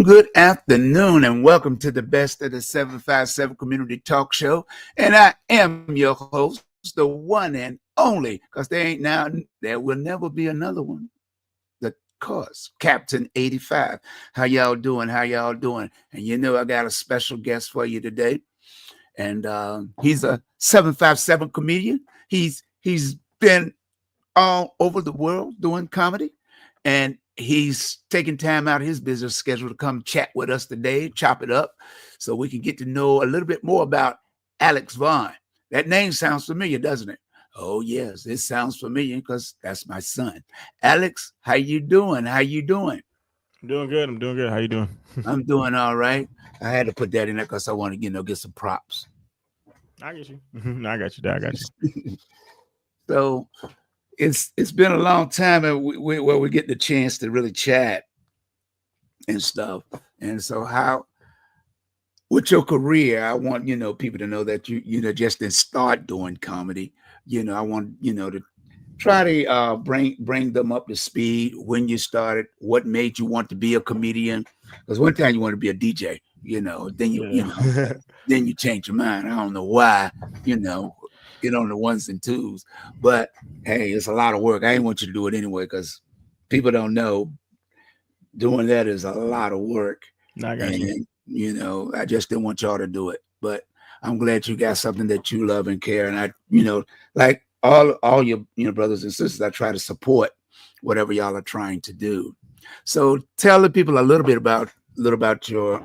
Good afternoon and welcome to the best of the 757 Community Talk Show. And I am your host, the one and only, because there will never be another one. The course, CAPTAIN85. How y'all doing? And you know, I got a special guest for you today. And he's a 757 comedian. He's been all over the world doing comedy. And he's taking time out of his business schedule to come chat with us today, chop it up, so we can get to know a little bit more about Alex Vaughn. That name sounds familiar, doesn't it? Oh, yes, it sounds familiar because that's my son. Alex, how you doing? I'm doing good. How you doing? I'm doing all right. I had to put that in there because I want to, get some props. I get you. I got you. So it's been a long time and we get the chance to really chat and stuff. And so with your career, I want, people to know that you just didn't start doing comedy. I want, to try to bring them up to speed when you started, what made you want to be a comedian. Because one time you want to be a DJ, then then you change your mind. I don't know why, get on the ones and twos, but hey, it's a lot of work. I ain't want you to do it anyway because people don't know doing that is a lot of work. I got you. I just didn't want y'all to do it, but I'm glad you got something that you love and care. And I, like all your brothers and sisters, I try to support whatever y'all are trying to do. So tell the people a little bit about your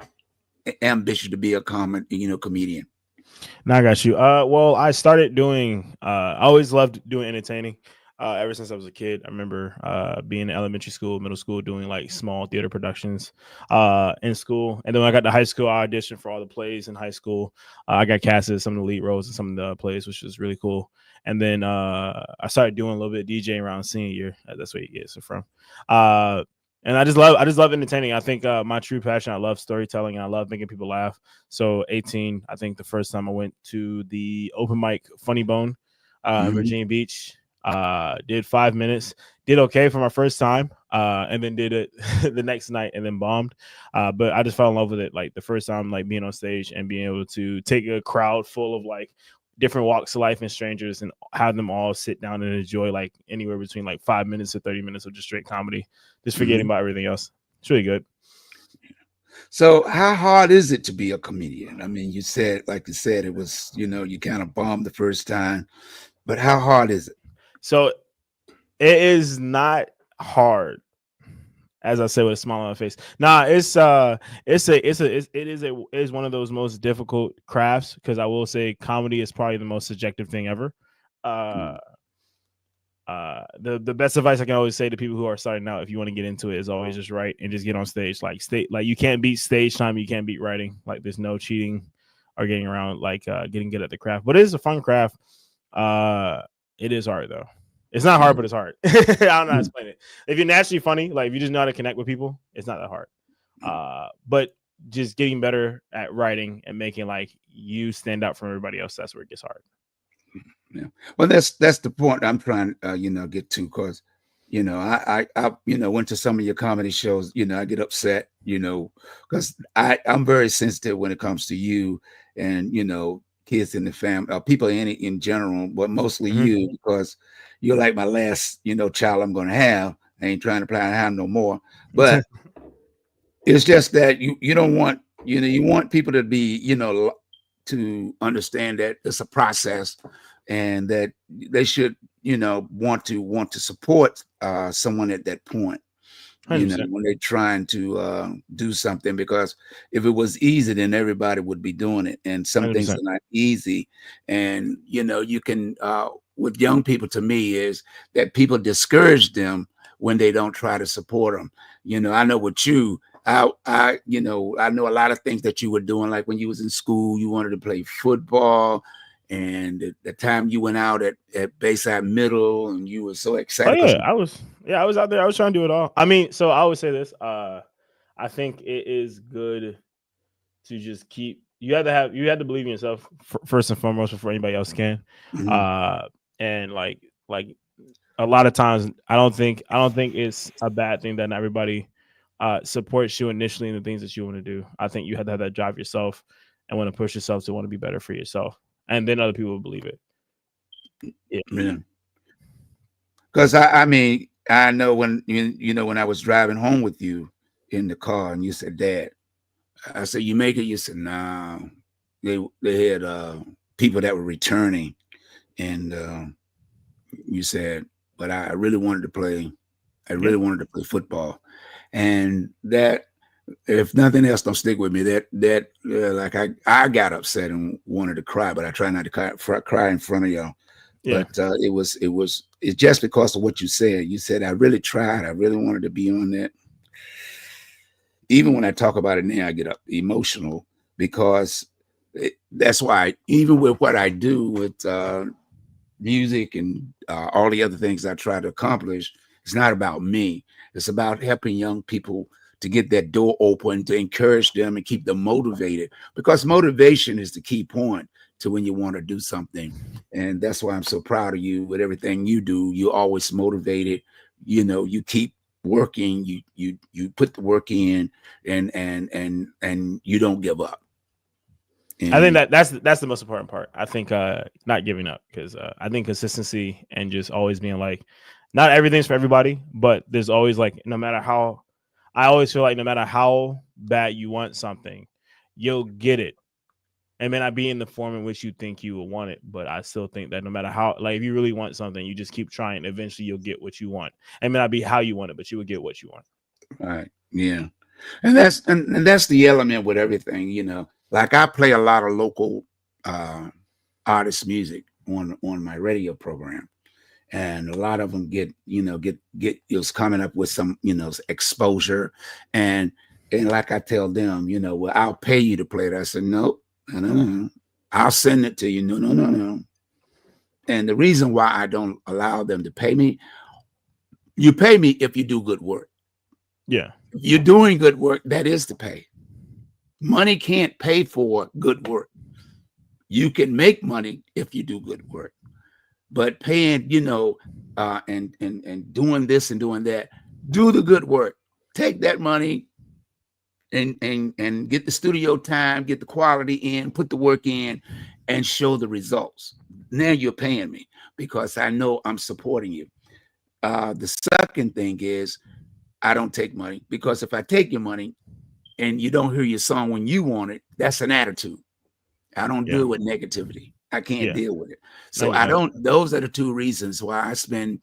ambition to be a comedian. No, I got you. Well, I started doing. I always loved doing entertaining. Ever since I was a kid, I remember being in elementary school, middle school, doing like small theater productions in school. And then when I got to high school, I auditioned for all the plays in high school. I got casted as some of the lead roles in some of the plays, which was really cool. And then I started doing a little bit of DJing around senior year. That's where you get it from. And I just love entertaining. I think my true passion, I love storytelling and I love making people laugh. So 18, I think the first time I went to the open mic Funny Bone in Virginia Beach, did 5 minutes, did okay for my first time, and then did it the next night and then bombed. But I just fell in love with it. Like the first time, like being on stage and being able to take a crowd full of like different walks of life and strangers and have them all sit down and enjoy like anywhere between like 5 minutes to 30 minutes of just straight comedy, just forgetting about everything else. It's really good. So how hard is it to be a comedian? I mean, you said it was, you kind of bombed the first time, but how hard is it? So it is not hard, as I say with a smile on my face. Nah, it is one of those most difficult crafts because I will say comedy is probably the most subjective thing ever. The best advice I can always say to people who are starting out, if you want to get into it, is always just write and just get on stage. Like you can't beat stage time, you can't beat writing. Like there's no cheating or getting around getting good at the craft. But it is a fun craft. It is hard though. It's not hard, but it's hard. I don't know how to explain it. If you're naturally funny, like if you just know how to connect with people, it's not that hard. But just getting better at writing and making like you stand out from everybody else, that's where it gets hard. Yeah. Well, that's the point I'm trying get to, because I went to some of your comedy shows. I get upset, because I'm very sensitive when it comes to you and kids in the family, people in general, but mostly you, because you're like my last child I'm going to have. I ain't trying to plan to have no more, but it's just that you don't want you want people to be to understand that it's a process and that they should want to support someone at that point. When they're trying to do something, because if it was easy, then everybody would be doing it. And some 100%. Things are not easy. And, you can, with young people, to me, is that people discourage them when they don't try to support them. I know with you, I know a lot of things that you were doing, like when you was in school, you wanted to play football, and the time you went out at Bayside Middle, and you were so Oh excited because yeah, I was out there. I was trying to do it all. I mean, so I would say this. I think it is good to just keep. You had to believe in yourself first and foremost before anybody else can. Mhm. Uh, and like a lot of times, I don't think it's a bad thing that not everybody supports you initially in the things that you want to do. I think you have to have that drive yourself and want to push yourself to want to be better for yourself, and then other people will believe it. Yeah, Yeah. Because I mean, I know when when I was driving home with you in the car, and you said, "Dad," I said, "You make it?" You said, "No." They had people that were returning, and you said, "But I really wanted to play. I yeah, really wanted to play football," and that, if nothing else, don't stick with me. That like I got upset and wanted to cry, but I try not to cry in front of y'all. yeah. But it's just because of what you said. You said I really tried. I really wanted to be on that. Even when I talk about it now, I get up emotional because that's why even with what I do with music and all the other things I try to accomplish, it's not about me. It's about helping young people to get that door open, to encourage them and keep them motivated, because motivation is the key point to when you want to do something. And that's why I'm so proud of you with everything you do. You're always motivated. You keep working. You put the work in, and you don't give up. I think And that's the most important part. I think not giving up, because I think consistency and just always being like, not everything's for everybody, but there's always like, no matter how, I always feel like no matter how bad you want something, you'll get it. It may not be in the form in which you think you will want it, but I still think that no matter how, like, if you really want something, you just keep trying. Eventually, you'll get what you want. It may not be how you want it, but you will get what you want. right, yeah. And that's the element with everything, Like I play a lot of local uh artist music on my radio program. And a lot of them get is coming up with some, exposure. And like I tell them, well, I'll pay you to play it. I said, no, no, no, no. I'll send it to you. No, no, no, no. And the reason why I don't allow them to pay me, you pay me if you do good work. Yeah, If you're doing good work, that is the pay. Money can't pay for good work. You can make money if you do good work, but paying, and doing this and doing that, do the good work. Take that money and get the studio time, get the quality in, put the work in, and show the results. Now you're paying me because I know I'm supporting you. The second thing is I don't take money, because if I take your money and you don't hear your song when you want it, that's an attitude. I don't yeah, deal with negativity. I can't yeah. deal with it. No, So you I don't. don't, those are the two reasons why I spend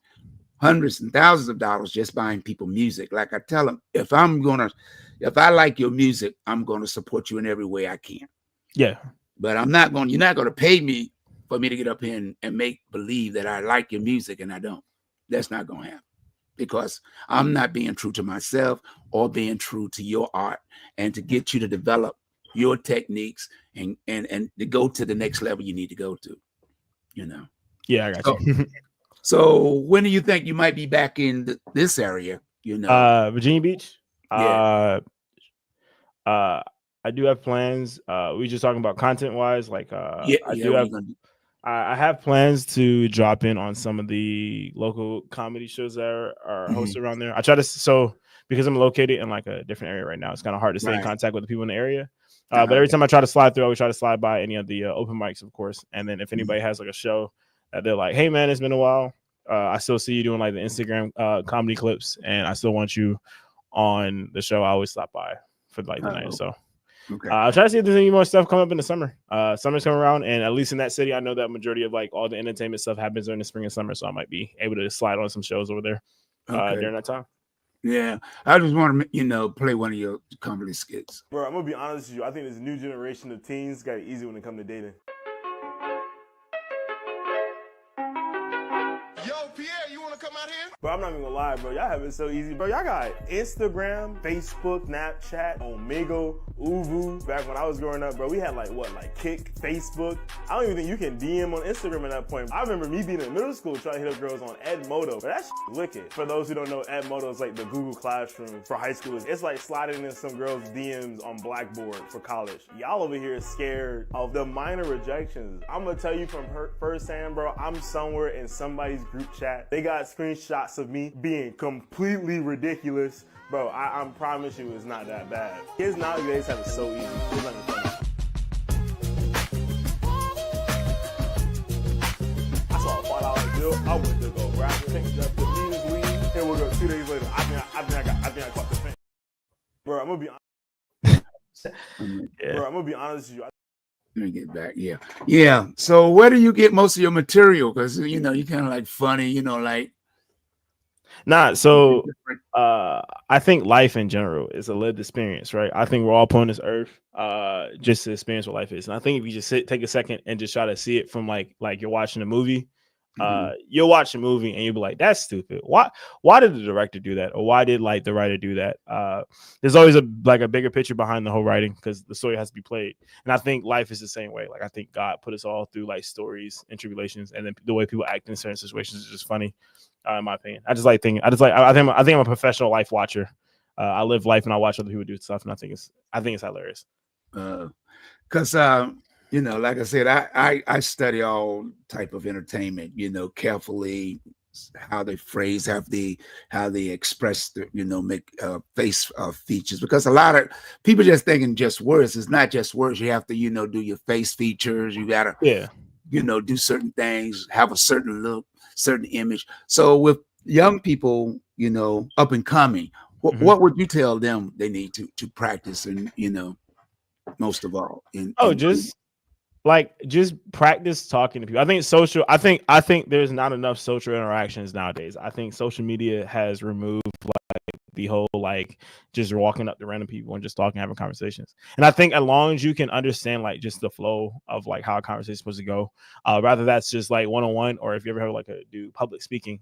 hundreds and thousands of dollars just buying people music. Like I tell them, if I like your music, I'm gonna support you in every way I can. Yeah, But you're not gonna pay me for me to get up here and make believe that I like your music and I don't. That's not gonna happen, because I'm not being true to myself or being true to your art, and to get you to develop your techniques and to go to the next level you need to go to, you know. yeah. I got So you. so when do you think you might be back in this area, Virginia Beach. Yeah. Uh, uh, I do have plans. We just talking about content wise. Like, Yeah, I yeah, do what have. you gonna do? I have plans to drop in on some of the local comedy shows that are hosted Mhm. around there. I try to, so because I'm located in like a different area right now, it's kind of hard to stay in Right. contact with the people in the area. But Uh-huh. every time I try to slide through, I always try to slide by any of the open mics, of course. And then if Mhm. anybody has like a show that they're like, "Hey man, it's been a while. I still see you doing like the Instagram comedy clips, and I still want you on the show." I always stop by for like the night. Oh, So okay. I'll try to see if there's any more stuff coming up in the summer. Summer's coming around, and at least in that city, I know that majority of like all the entertainment stuff happens during the spring and summer, so I might be able to slide on some shows over there Okay. during that time. Yeah. I just want to, play one of your comedy skits. Bro, I'm gonna be honest with you. I think this new generation of teens got it easy when it comes to dating. Yo, Pierre, you wanna come Bro, I'm not even gonna lie, bro. Y'all have it so easy, bro. Y'all got Instagram, Facebook, Snapchat, Omegle, Uvu. Back when I was growing up, bro, we had like Kick, Facebook. I don't even think you can DM on Instagram at that point. I remember me being in middle school trying to hit up girls on Edmodo. But that shit wicked. For those who don't know, Edmodo is like the Google Classroom for high schoolers. It's like sliding in some girls' DMs on Blackboard for college. Y'all over here scared of the minor rejections. I'm gonna tell you from firsthand, bro, I'm somewhere in somebody's group chat. They got screenshots of me being completely ridiculous. Bro, I promise you it's not that bad. Kids nowadays have it so easy. It's not even funny. I saw a $5 bill. I went to go grab it, picked it up, the meanest weed. Here we go. 2 days later, I think I caught the thing. Bro, I'm gonna be honest. Bro, I'm gonna be honest with you. Let me get back. Yeah. So where do you get most of your material? Because you kind of like funny, like. So I think life in general is a lived experience, right? I think we're all put on this earth just to experience what life is. And I think if you just take a second and just try to see it from like you're watching a movie, you'll watch a movie and you'll be like, that's stupid. Why did the director do that? Or why did like the writer do that? There's always a bigger picture behind the whole writing because the story has to be played. And I think life is the same way. Like I think God put us all through like stories and tribulations, and then the way people act in certain situations is just funny. In my opinion, I think I'm a professional life watcher. I live life and I watch other people do stuff, and I think it's hilarious. Because like I said, I study all type of entertainment, carefully, how they phrase, how they express, make face features. Because a lot of people just thinking just words. It's not just words. You have to, do your face features. You gotta, do certain things, have a certain look, certain image. So with young people, up and coming, what would you tell them they need to practice and, most of all? Just practice talking to people. I think there's not enough social interactions nowadays. I think social media has removed the whole just walking up to random people and just talking, having conversations. And I think as long as you can understand just the flow of how a conversation is supposed to go, rather that's just one-on-one, or if you ever have do public speaking,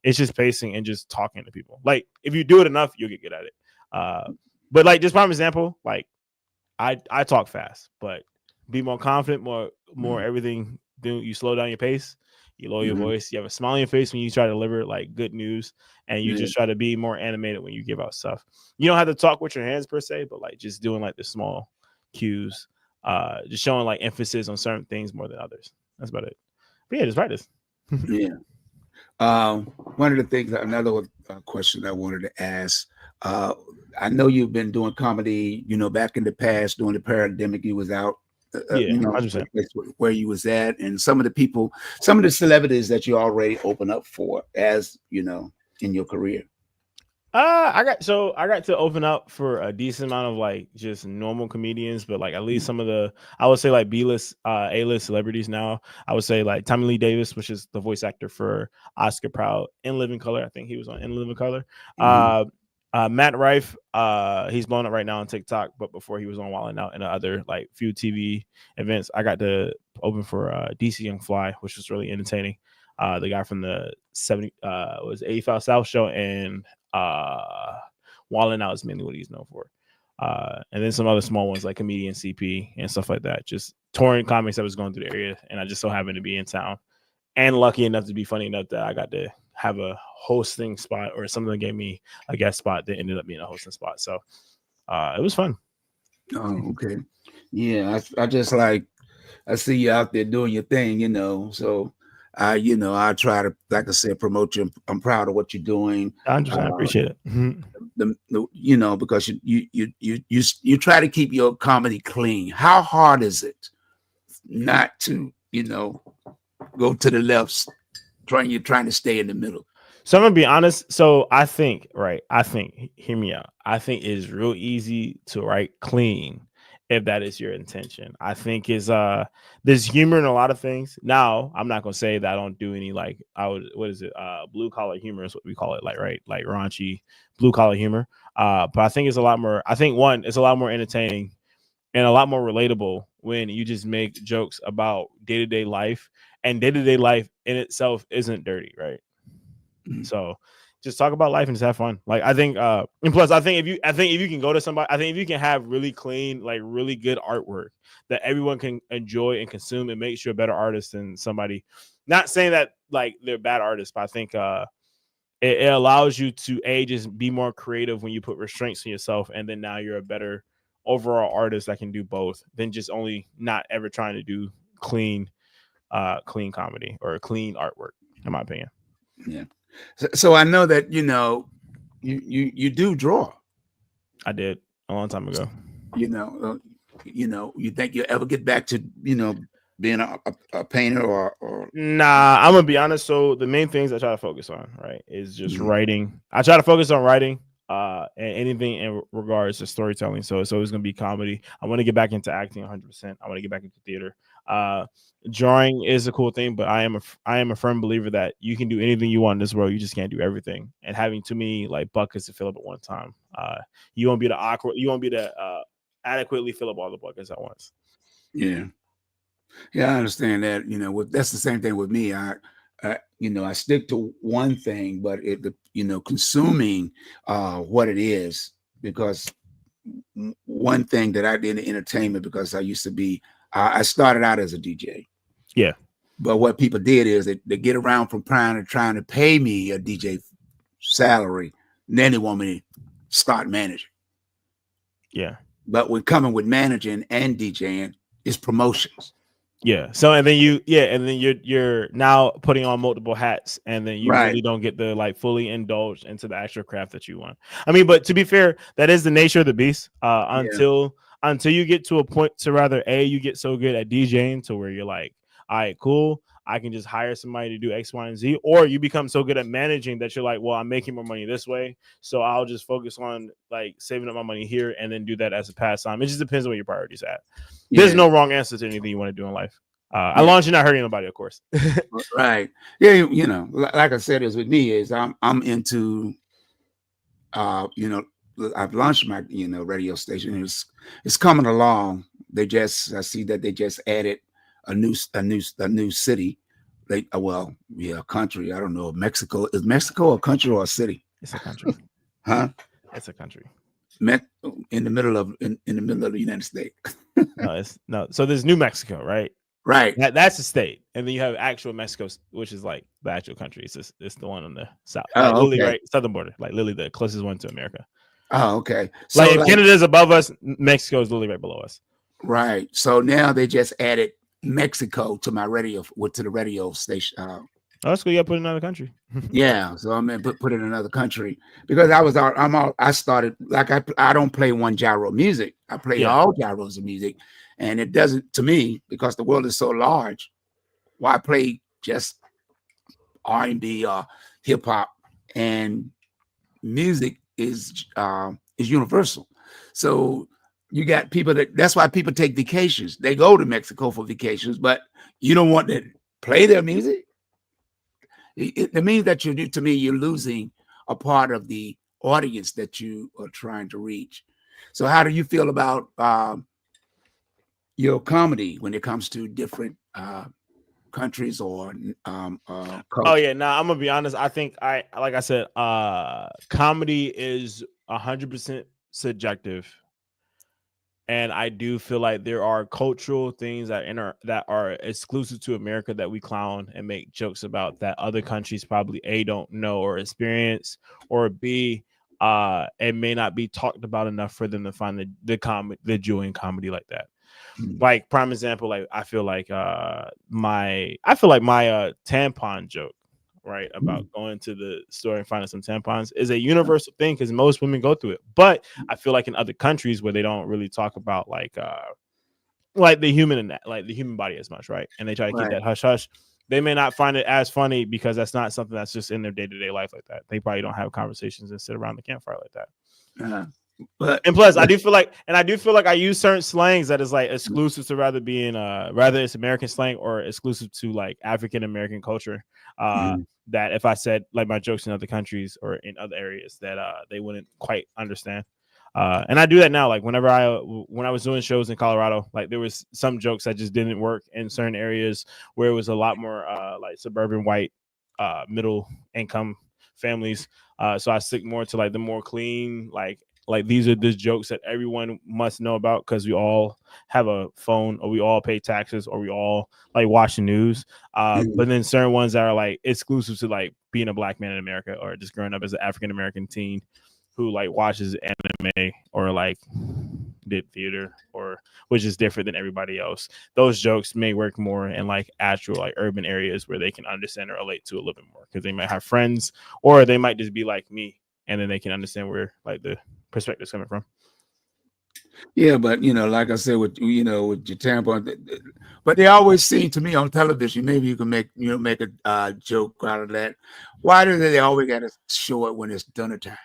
it's just pacing and just talking to people. If you do it enough, you'll get good at it. But just prime example, I talk fast, but be more confident, more everything. You slow down your pace, you lower your voice, you have a smile on your face when you try to deliver good news, and you just try to be more animated when you give out stuff. You don't have to talk with your hands per se, but just doing the small cues, just showing emphasis on certain things more than others. That's about it. But yeah, just practice. One of the things, another question I wanted to ask, I know you've been doing comedy, back in the past during the pandemic, you was out, 100%. Where you was at, and some of the celebrities that you already opened up for, as in your career. I got to open up for a decent amount of just normal comedians, but at least some of the, I would say B-list, A-list celebrities now. I would say Tommy Lee Davis, which is the voice actor for Oscar Proud in Living Color. I think he was on In Living Color. Matt Rife, he's blown up right now on TikTok, but before he was on Wild 'N Out and other few TV events. I got to open for DC Young Fly, which was really entertaining. The guy from the 85 South show, and Wild 'N Out is mainly what he's known for. And then some other small ones like Comedian CP and stuff like that. Just touring comics that was going through the area, and I just so happened to be in town and lucky enough to be funny enough that I got to have a hosting spot, or someone gave me a guest spot that ended up being a hosting spot. So it was fun. Oh, okay. Yeah, I just I see you out there doing your thing, so I try to, like I said, promote you. I'm proud of what you're doing. I appreciate it. Because you try to keep your comedy clean. How hard is it not to, go to the left, you're trying to stay in the middle? So I'm gonna be honest. So I think, hear me out. I think it is real easy to write clean if that is your intention. I think there's humor in a lot of things. Now, I'm not gonna say that I don't do any blue collar humor is what we call it, raunchy blue collar humor. But I think it's a lot more. I think it's a lot more entertaining and a lot more relatable when you just make jokes about day-to-day life, and day-to-day life in itself isn't dirty, right? So just talk about life and just have fun. Like I think, and plus I think if you can go to somebody, I think if you can have really clean, like really good artwork that everyone can enjoy and consume, it makes you a better artist than somebody. Not saying that like they're bad artists, but I think it allows you to just be more creative when you put restraints on yourself, and then now you're a better overall artist that can do both than just only not ever trying to do clean comedy or clean artwork, in my opinion. Yeah. So I know that you do draw. I did a long time ago. You think you'll ever get back to being a painter or Nah, I'm gonna be honest. So the main things I try to focus on, right, is just writing. I try to focus on writing, and anything in regards to storytelling. So it's always gonna be comedy. I want to get back into acting 100%. I want to get back into theater. Drawing is a cool thing, but I am a firm believer that you can do anything you want in this world. You just can't do everything. And having too many like buckets to fill up at one time, you won't be the awkward. You won't be the adequately fill up all the buckets at once. Yeah. Yeah, I understand that. That's the same thing with me. I stick to one thing, but consuming what it is, because one thing that I did in entertainment, because I used to be, I started out as a DJ. Yeah. But what people did is they get around from trying to pay me a DJ salary, and then they want me to start managing. Yeah. But when coming with managing and DJing, it's promotions. Yeah. So and then you're now putting on multiple hats, and then you really don't get to like fully indulge into the actual craft that you want. I mean, but to be fair, that is the nature of the beast. Until you get to a point to rather you get so good at DJing to where you're like, all right, cool, I can just hire somebody to do X, Y, and Z, or you become so good at managing that you're like, well, I'm making more money this way, so I'll just focus on like saving up my money here and then do that as a pastime. It just depends on what your priorities at. Yeah. There's no wrong answer to anything you want to do in life. As long as you're not hurting nobody, of course. Right. Yeah. Like I said, is with me is I'm into, I've launched my, radio station. It's coming along. I see that they just added a new city. Country. I don't know. Mexico. Is Mexico a country or a city? It's a country. Huh? It's a country. In the middle of the United States. No. So there's New Mexico, right? Right. That's a state, and then you have actual Mexico, which is like the actual country. It's the one on the south, literally right southern border, like literally the closest one to America. Oh, okay. So like if Canada's above us, Mexico is literally right below us. Right. So now they just added Mexico to my radio, to the radio station. That's cool. You got to put in another country. Yeah. So I'm gonna put in another country, because I started like I don't play one genre of music. I play all genres of music. And it doesn't, to me, because the world is so large, why play just R&B or hip hop? And music is universal. So you got people that's why people take vacations. They go to Mexico for vacations, but you don't want to play their music. It means that you're losing a part of the audience that you are trying to reach. So how do you feel about your comedy when it comes to different countries or culture? Oh yeah, no, I'm gonna be honest. I think like I said, comedy is 100% subjective, and I do feel like there are cultural things that are exclusive to America that we clown and make jokes about that other countries probably don't know or experience, or B, it may not be talked about enough for them to find the joy in comedy like that. Like prime example, like I feel like my tampon joke, right, about going to the store and finding some tampons is a universal thing because most women go through it. But I feel like in other countries where they don't really talk about like the human body as much, right, and they try to keep that hush hush, they may not find it as funny because that's not something that's just in their day-to-day life like that. They probably don't have conversations and sit around the campfire like that. And plus, I do feel like I use certain slangs that is like exclusive to rather it's American slang or exclusive to like African American culture. That if I said like my jokes in other countries or in other areas, that they wouldn't quite understand. And I do that now. Like when I was doing shows in Colorado, like there was some jokes that just didn't work in certain areas where it was a lot more like suburban white middle income families. So I stick more to like the more clean, like these are the jokes that everyone must know about because we all have a phone or we all pay taxes or we all like watch the news. But then certain ones that are like exclusive to like being a black man in America or just growing up as an African American teen who like watches anime or like did theater or which is different than everybody else. Those jokes may work more in like actual like urban areas where they can understand or relate to a little bit more because they might have friends or they might just be like me and then they can understand where like the perspective's coming from. Yeah, but like I said, with with your tampon, but they always seem to me on television. Maybe you can make a joke out of that. Why do they always got to show it when it's dinner time?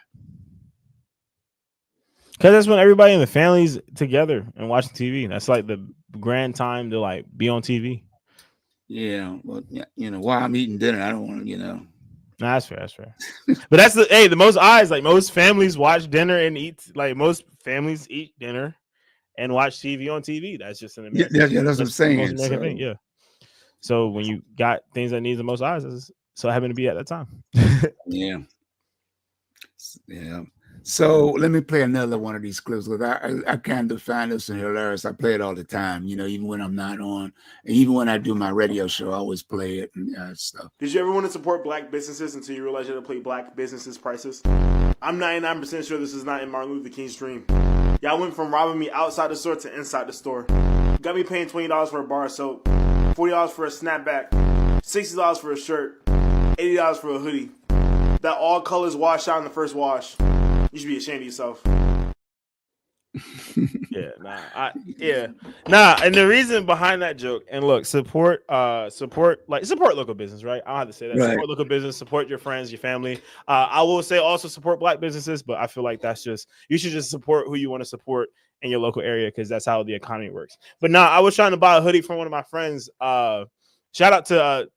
Because that's when everybody in the family's together and watching TV. That's like the grand time to like be on TV. Yeah, well, while I'm eating dinner, I don't want to, Nah, that's fair. That's fair. But that's the most eyes. Like most families watch dinner and eat. Like most families eat dinner and watch TV on TV. That's just an American. Yeah, that's what I'm saying. Most American thing. Yeah. So when you got things that need the most eyes, so I happen to be at that time. Yeah. So let me play another one of these clips because I kind of find this hilarious. I play it all the time, even when I'm not on, and even when I do my radio show, I always play it and stuff. Did you ever want to support black businesses until you realize you had to play black businesses' prices? I'm 99% sure this is not in Martin Luther King's dream. Y'all went from robbing me outside the store to inside the store. Got me paying $20 for a bar of soap, $40 for a snapback, $60 for a shirt, $80 for a hoodie. That all colors wash out in the first wash. You should be ashamed of yourself. And the reason behind that joke, and look, support local business, right? I don't have to say that. Right. Support local business, support your friends, your family. I will say also support black businesses, but I feel like you should just support who you want to support in your local area because that's how the economy works. But I was trying to buy a hoodie from one of my friends. Shout out to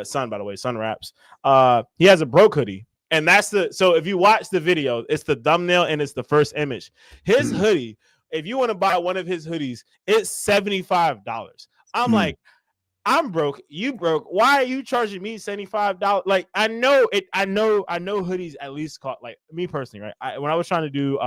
Son, by the way, Son Raps. He has a broke hoodie. And so if you watch the video, it's the thumbnail and it's the first image. His hoodie, if you want to buy one of his hoodies, it's $75. I'm like, I'm broke. You broke. Why are you charging me $75? Like, I know hoodies at least cost, like me personally, right? When I was trying to do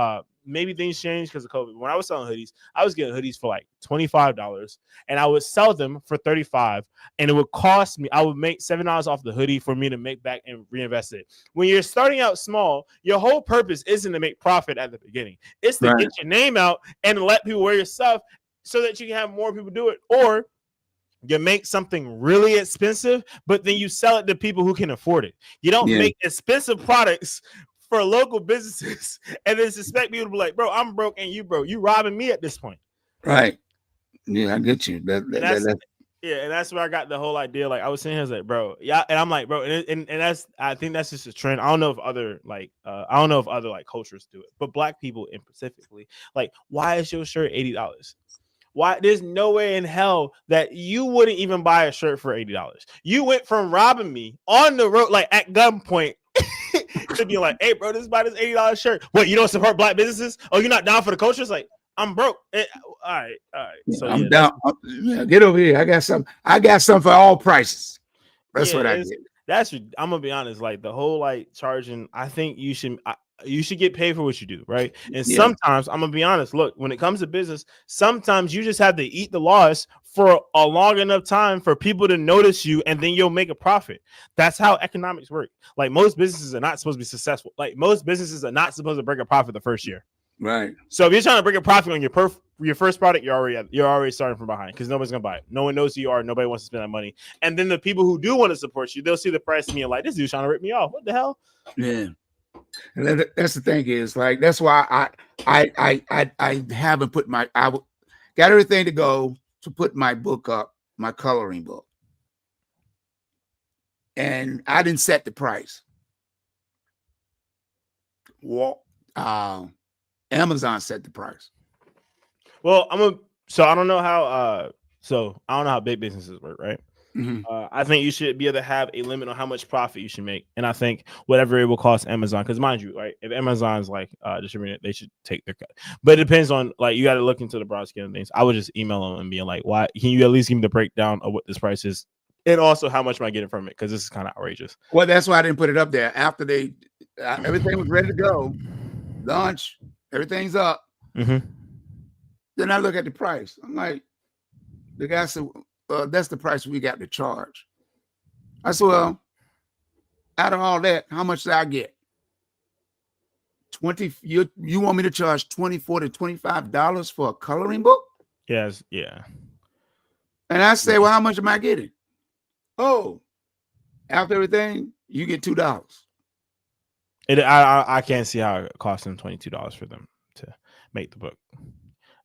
maybe things changed because of COVID. When I was selling hoodies, I was getting hoodies for like $25 and I would sell them for $35 and it would cost me, I would make $7 off the hoodie for me to make back and reinvest it. When you're starting out small, your whole purpose isn't to make profit at the beginning. It's to get your name out and let people wear your stuff so that you can have more people do it. Or you make something really expensive, but then you sell it to people who can afford it. You don't make expensive products for local businesses and then suspect people to be like, bro, I'm broke and you broke. You robbing me at this point. Right. Yeah, I get you. And that's where I got the whole idea. Like I was saying, I was like, bro, yeah, and I'm like, bro, and that's, I think that's just a trend. I don't know if other cultures do it, but black people in specifically, like, why is your shirt $80? Why? There's no way in hell that you wouldn't even buy a shirt for $80. You went from robbing me on the road, like at gunpoint, to be like, hey, bro, this $80 shirt. What, you don't support black businesses? Oh, you're not down for the culture? It's like, I'm broke. All right. So I'm down. Get over here. I got some for all prices. That's what I get. I'm gonna be honest. Like the whole like charging, I think you should get paid for what you do, right? And sometimes I'm gonna be honest. Look, when it comes to business, sometimes you just have to eat the loss for a long enough time for people to notice you, and then you'll make a profit. That's how economics work. Like most businesses are not supposed to be successful. Like most businesses are not supposed to break a profit the first year. Right. So if you're trying to bring a profit on your first product, you're already starting from behind because nobody's gonna buy it. No one knows who you are. Nobody wants to spend that money. And then the people who do want to support you, they'll see the price and be like, "This dude's trying to rip me off. What the hell?" Yeah. And that's the thing is like that's why I haven't put got everything to go to put my book up, my coloring book, and I didn't set the price. Well, Amazon set the price. Well, I don't know how big businesses work, right? Mm-hmm. I think you should be able to have a limit on how much profit you should make, and I think whatever it will cost Amazon, because mind you, right, if Amazon's like distributing it, they should take their cut. But it depends on, like, you got to look into the broad scale of things. I would just email them and be like, "Why can you at least give me the breakdown of what this price is And also, how much am I getting from it? Because this is kind of outrageous. Well, that's why I didn't put it up there. After they, everything was ready to go, lunch, everything's up. Mm-hmm. Then I look at the price. I'm like, the guy said, that's the price we got to charge. I said, well, out of all that, how much did I get? 20. You want me to charge $24 to $25 for a coloring book? Yes, yeah. And I say, well, how much am I getting? Oh, after everything, you get $2. I can't see how it costs them $22 for them to make the book.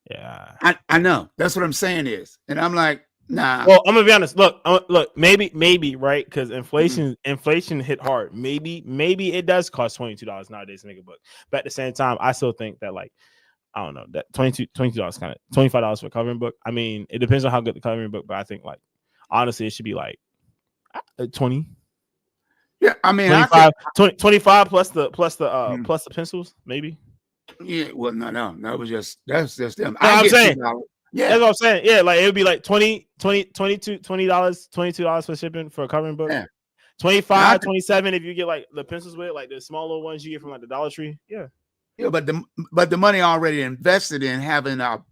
Yeah, I know. That's what I'm saying is, and I'm like, nah. Well, I'm gonna be honest. Look, maybe right because inflation hit hard. Maybe it does cost $22 nowadays to make a book. But at the same time, I still think that I don't know that $22 kind of $25 for a coloring book. I mean, it depends on how good the coloring book, but I think honestly, it should be 20. Yeah, I mean, 25 plus the pencils, maybe. Yeah, well, no. It was that's just them. I'm saying, yeah, that's what I'm saying. Yeah, it would be $22 for shipping for a coloring book. Yeah. 25, 27 if you get the pencils with the smaller ones you get from the Dollar Tree. Yeah. Yeah, but the money already invested in having our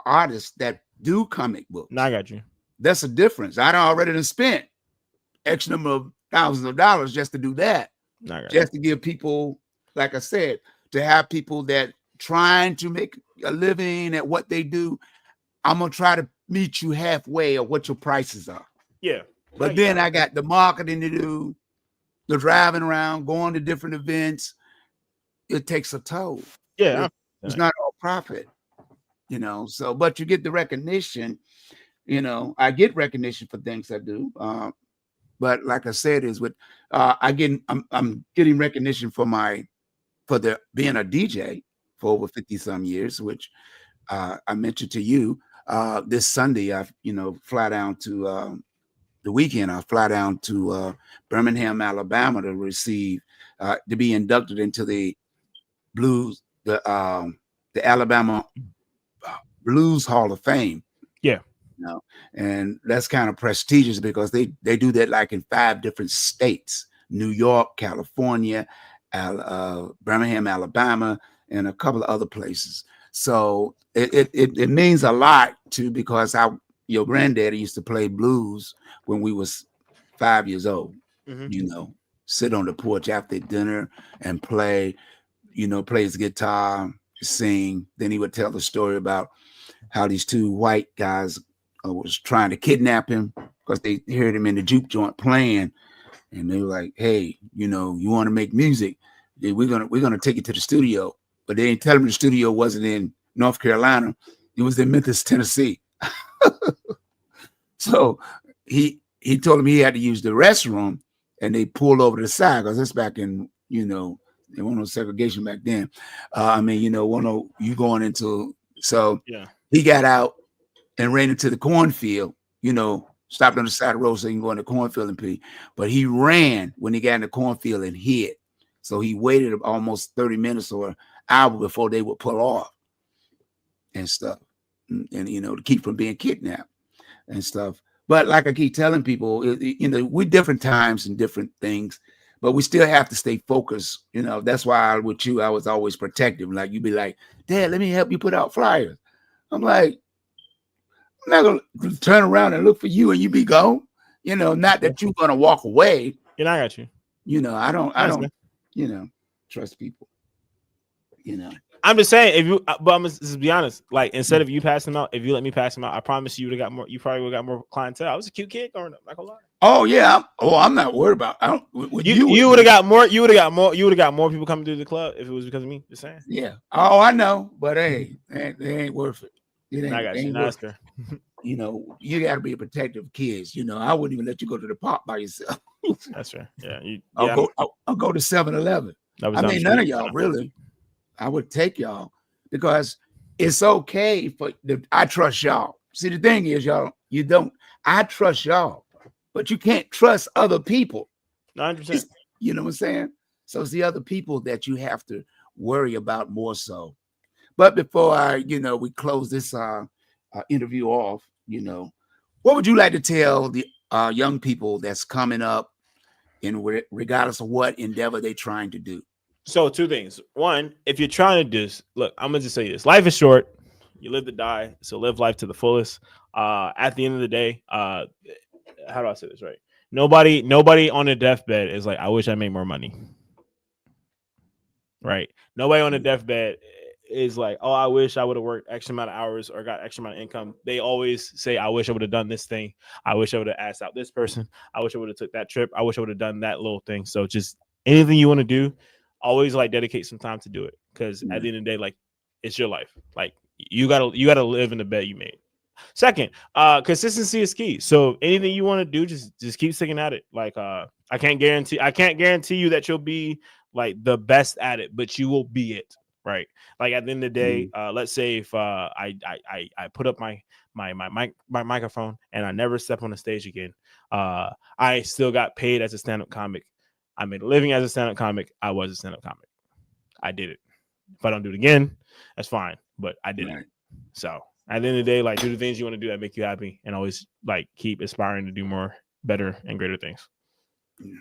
artists that do comic books. No, I got you. That's a difference. I'd already spent X number of thousands of dollars just to do that. Just to give people, like I said, to have people that trying to make a living at what they do. I'm gonna try to meet you halfway of what your prices are. Yeah. But then I got the marketing to do, the driving around, going to different events. It takes a toll. Yeah. It's not all profit, so, but you get the recognition, I get recognition for things I do. But like I said, is with I'm getting recognition for being a DJ for over 50 some years, which I mentioned to you this Sunday. I fly down to the weekend. I fly down to Birmingham, Alabama to receive to be inducted into the Alabama Blues Hall of Fame. Yeah. And that's kind of prestigious because they do that in 5 different states: New York, California, Birmingham, Alabama, and a couple of other places. So it means a lot because your granddaddy used to play blues when we was 5 years old. Mm-hmm. Sit on the porch after dinner and play. Play his guitar, sing. Then he would tell the story about how these 2 white guys was trying to kidnap him because they heard him in the juke joint playing, and they were like, "Hey, you want to make music? We're gonna take you to the studio." But they didn't tell him the studio wasn't in North Carolina; it was in Memphis, Tennessee. So he told him he had to use the restroom, and they pulled over to the side because that's back in there wasn't no segregation back then. You going into so yeah. He got out and ran into the cornfield, stopped on the side of the road so he can go in the cornfield and pee. But he ran when he got in the cornfield and hid. So he waited almost 30 minutes or an hour before they would pull off and stuff. And to keep from being kidnapped and stuff. But like I keep telling people, we're different times and different things, but we still have to stay focused. That's why with you, I was always protective. Like you'd be like, "Dad, let me help you put out flyers." I'm like, I'm not gonna turn around and look for you and you be gone. Not that you're gonna walk away. I got you. I don't trust people. I'm just saying, but I'm just be honest. Instead of you passing them out, if you let me pass them out, I promise you would have got more. You probably would have got more clientele. I was a cute kid growing up. Not gonna lie. Oh yeah. I'm not worried about. You would have got more. You would have got more. You would have got more people coming through the club if it was because of me. Just saying. Yeah. Oh, I know, but hey, they ain't worth it. I got you. That's fair. You got to be a protective of kids. I wouldn't even let you go to the park by yourself. That's fair. Yeah. I'll go to 7-Eleven. None of y'all really. I would take y'all because it's okay I trust y'all. See, the thing is, y'all, I trust y'all, but you can't trust other people. 100%. You know what I'm saying? So it's the other people that you have to worry about more so. But before we close this interview off, what would you like to tell the young people that's coming up in regardless of what endeavor they're trying to do? So two things. One, if you're trying to do this, look, I'm gonna just say this: life is short. You live to die, so live life to the fullest. At the end of the day, how do I say this right? Nobody on a deathbed is like, I wish I made more money. Right? Nobody on a deathbed is like, oh, I wish I would have worked X amount of hours or got X amount of income. They always say, I wish I would have done this thing. I wish I would have asked out this person. I wish I would have took that trip. I wish I would have done that little thing. So just anything you want to do, always like dedicate some time to do it. Because at the end of the day, like, it's your life. Like you gotta live in the bed you made. Second, consistency is key. So anything you want to do, just keep sticking at it. Like I can't guarantee you that you'll be like the best at it, but you will be it. Right. Like at the end of the day, let's say if I put up my microphone and I never step on the stage again, I still got paid as a stand-up comic. I made a living as a stand-up comic. I was a stand-up comic. I did it. If I don't do it again, that's fine. But I did it. So at the end of the day, like do the things you want to do that make you happy, and always like keep aspiring to do more, better, and greater things. Yeah.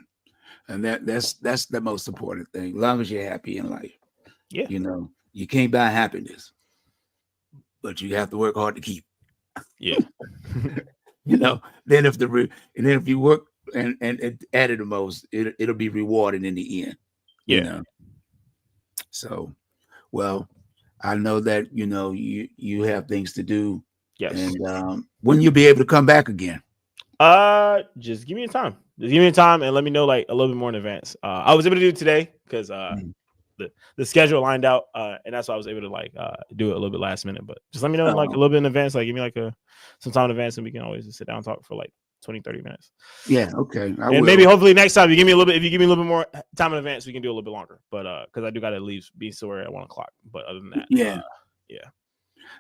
And that's the most important thing. As long as you're happy in life. Yeah. You know, you can't buy happiness, but you have to work hard to keep. Yeah. You know, then if you work and add it the most, it'll be rewarded in the end. Yeah. You know? So, well, I know that you have things to do. Yes. And when you'll be able to come back again? Just give me a time. Just give me a time and let me know like a little bit more in advance. I was able to do it today because the schedule lined out, and that's why I was able to like do it a little bit last minute. But just let me know like a little bit in advance. Like give me like some time in advance, and we can always just sit down and talk for like 20-30 minutes. Yeah, okay. And maybe hopefully next time if you give me a little bit more time in advance, we can do a little bit longer. But because I do gotta be somewhere at 1 o'clock. But other than that, yeah.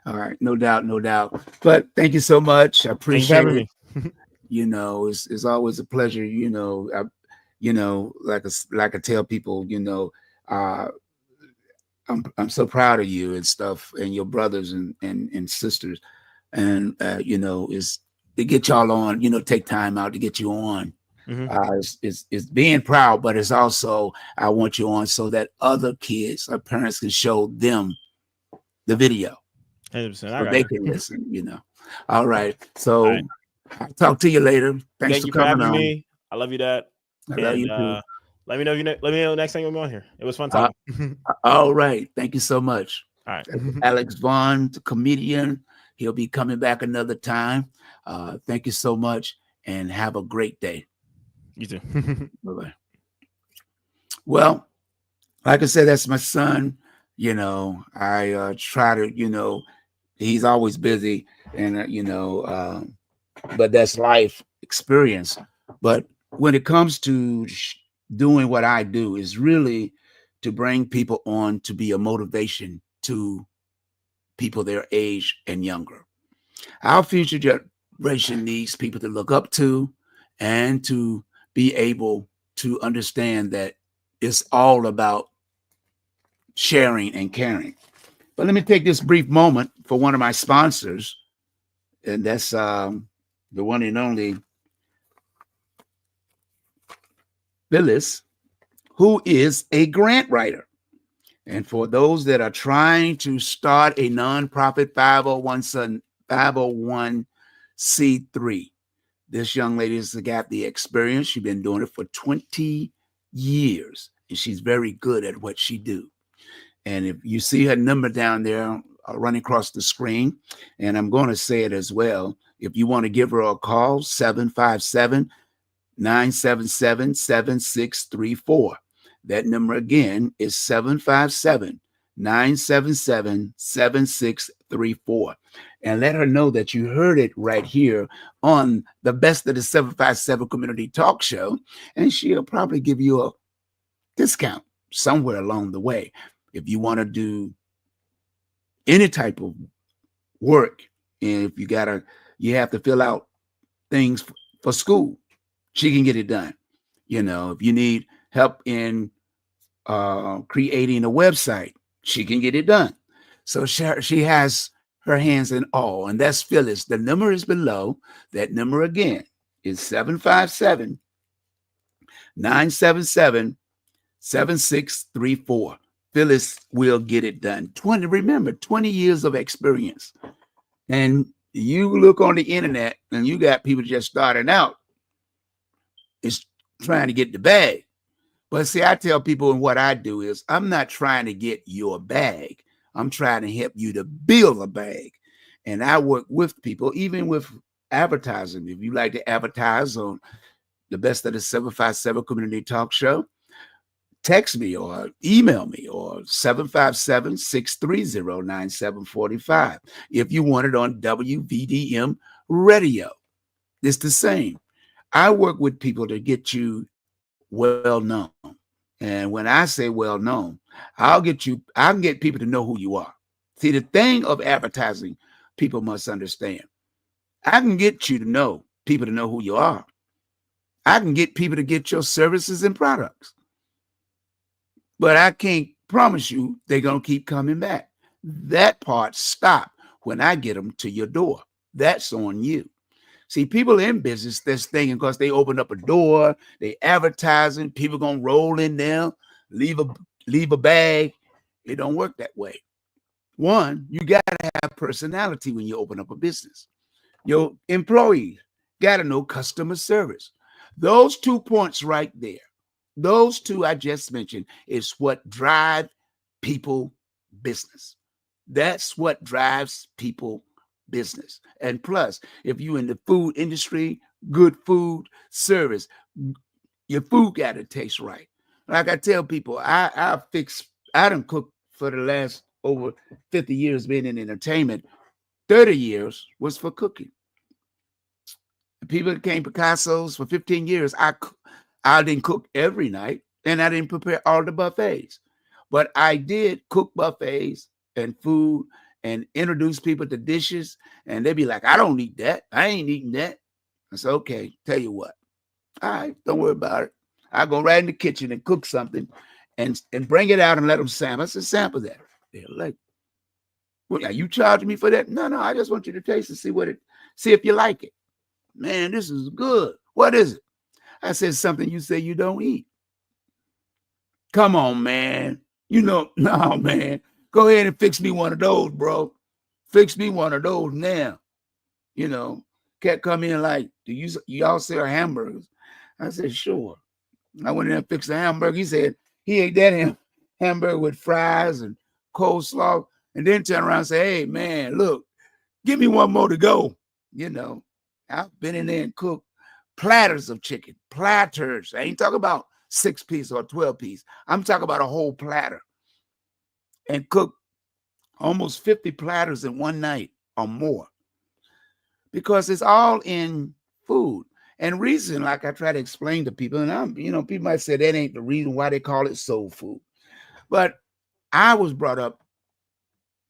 All right, no doubt. But thank you so much. I appreciate it. It's always a pleasure. Like I tell people, I'm so proud of you and stuff, and your brothers and sisters, and is to get y'all on. Take time out to get you on. It's being proud, but it's also I want you on so that other kids or parents can show them the video. 100%. So they can listen. All right. So I'll talk to you later. Thanks Thank you for coming having on. me. I love you, Dad. I love you too. Let me know next time you'll be on here. It was fun talking. All right. Thank you so much. All right. Alex Vaughn, the comedian. He'll be coming back another time. Thank you so much and have a great day. You too. Bye-bye. Well, like I said, that's my son. I try to, he's always busy and, but that's life experience. But when it comes to doing what I do is really to bring people on to be a motivation to people their age and younger. Our future generation needs people to look up to and to be able to understand that it's all about sharing and caring. But let me take this brief moment for one of my sponsors, and that's the one and only Phyllis, who is a grant writer. And for those that are trying to start a nonprofit 501c3, this young lady has got the experience. She's been doing it for 20 years, and she's very good at what she do. And if you see her number down there running across the screen, and I'm going to say it as well, if you want to give her a call, 757-977-7634. That number again is 757-977-7634. And let her know that you heard it right here on the Best of the 757 Community Talk Show. And she'll probably give you a discount somewhere along the way. If you want to do any type of work, and if you have to fill out things for school, she can get it done. If you need help in creating a website, she can get it done. So she has her hands in all. And that's Phyllis. The number is below. That number again is 757 977 7634. Phyllis will get it done. 20, remember, 20 years of experience. And you look on the internet and you got people just starting out, it's trying to get the bag. But see, I tell people, and what I do is I'm not trying to get your bag. I'm trying to help you to build a bag. And I work with people, even with advertising. If you like to advertise on the Best of the 757 Community Talk Show, text me or email me or 757-630-9745. If you want it on WVDM radio, it's the same. I work with people to get you well known. And when I say well known, I can get people to know who you are. See, the thing of advertising, people must understand. I can get you to know people to know who you are. I can get people to get your services and products. But I can't promise you they're going to keep coming back. That part stop when I get them to your door. That's on you. See, people in business, that's thinking because they open up a door, they advertising, people going to roll in there, leave a bag. It don't work that way. One, you got to have personality when you open up a business. Your employees got to know customer service. Those 2 points right there, those two I just mentioned is what drive people business. That's what drives people business. And plus, if you in the food industry, good food, service, your food got to taste right. Like I tell people, I done cook for the last over 50 years being in entertainment. 30 years was for cooking. People became Picasso's for 15 years. I didn't cook every night and I didn't prepare all the buffets, but I did cook buffets and food and introduce people to dishes. And they'd be like, I don't eat that. I ain't eating that. I said, okay, tell you what. All right, don't worry about it. I go right in the kitchen and cook something and bring it out and let them sample. I said, sample that. They're like, well, are you charging me for that? No, I just want you to taste and see if you like it. Man, this is good. What is it? I said, something you say you don't eat. Come on, man. No, man. Go ahead and fix me one of those, bro. Fix me one of those now. Cat come in like, do y'all sell hamburgers? I said, sure. I went in and fixed the hamburger. He said he ate that hamburger with fries and coleslaw, and then turn around and say, hey, man, look, give me one more to go. I've been in there and cooked platters of chicken, platters. I ain't talking about 6-piece or 12-piece. I'm talking about a whole platter. And cook almost 50 platters in one night or more. Because it's all in food. And reason, like I try to explain to people, and people might say that ain't the reason why they call it soul food. But I was brought up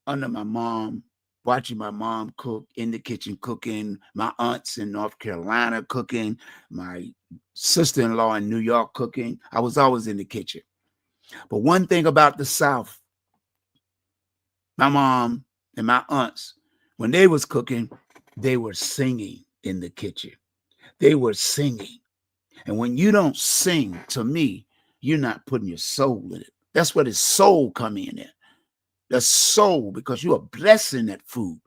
under my mom, watching my mom cook in the kitchen, cooking, my aunts in North Carolina cooking, my sister-in-law in New York cooking. I was always in the kitchen. But one thing about the South, my mom and my aunts, when they was cooking, they were singing in the kitchen. They were singing. And when you don't sing, to me, you're not putting your soul in it. That's where the soul come in at. The soul, because you are blessing that food.